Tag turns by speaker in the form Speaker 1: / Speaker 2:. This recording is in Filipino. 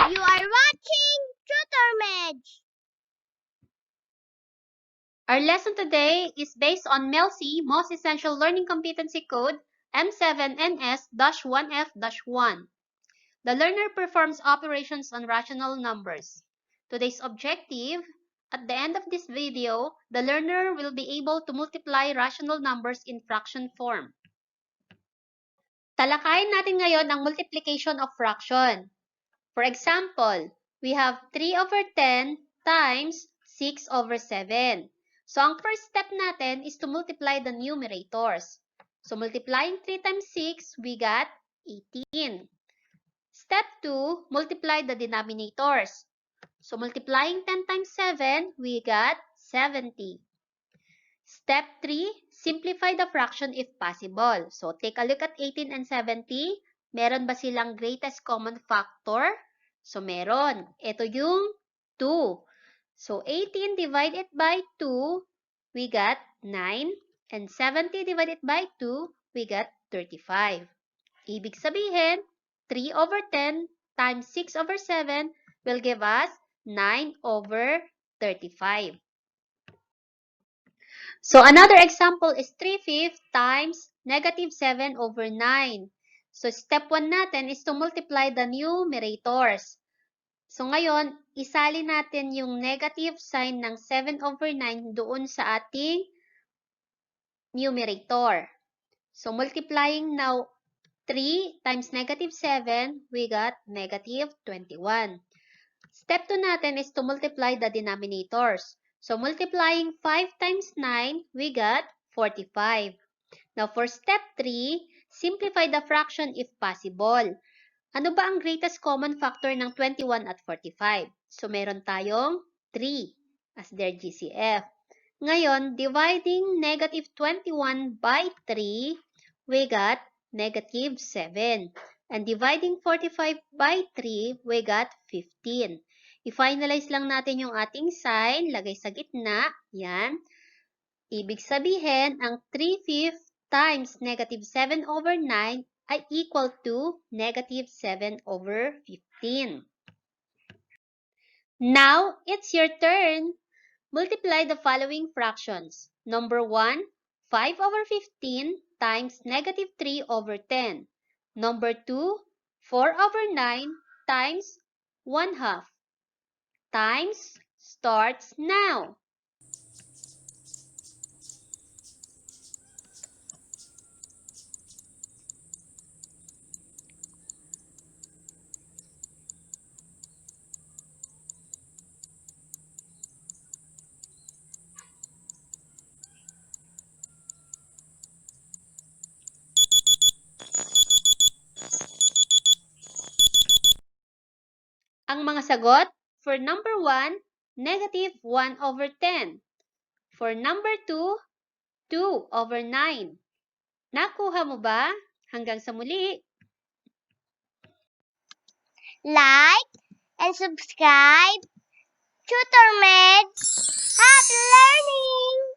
Speaker 1: You are watching Tutor Mej.
Speaker 2: Our lesson today is based on MELC Most Essential Learning Competency Code M7NS-1F-1. The learner performs operations on rational numbers. Today's objective: at the end of this video, the learner will be able to multiply rational numbers in fraction form. Talakayin natin ngayon ang multiplication of fraction. For example, we have 3 over 10 times 6 over 7. So, ang first step natin is to multiply the numerators. So, multiplying 3 times 6, we got 18. Step 2, multiply the denominators. So, multiplying 10 times 7, we got 70. Step 3, simplify the fraction if possible. So, take a look at 18 and 70. Meron ba silang greatest common factor? So, meron. Ito yung 2. So, 18 divided by 2, we got 9. And 70 divided by 2, we got 35. Ibig sabihin, 3 over 10 times 6 over 7 will give us 9 over 35. So, another example is 3/5 times negative 7 over 9. So, step 1 natin is to multiply the numerators. So, ngayon, isali natin yung negative sign ng 7 over 9 doon sa ating numerator. So, multiplying now 3 times negative 7, we got negative 21. Step 2 natin is to multiply the denominators. So, multiplying 5 times 9, we got 45. Now, for step 3, simplify the fraction if possible. Ano ba ang greatest common factor ng 21 at 45? So, meron tayong 3 as their GCF. Ngayon, dividing negative 21 by 3, we got negative 7. And dividing 45 by 3, we got 15. I-finalize lang natin yung ating sign. Lagay sa gitna. Yan. Ibig sabihin, ang 3/5 times negative 7 over 9 ay equal to negative 7 over 15. Now, it's your turn. Multiply the following fractions. Number 1, 5 over 15 times negative 3 over 10. Number 2, 4 over 9 times 1/2. Times starts now. Ang mga sagot, for number 1, negative 1 over 10. For number 2, 2 over 9. Nakuha mo ba? Hanggang sa muli!
Speaker 1: Like and subscribe. Tutor Mej. Happy learning!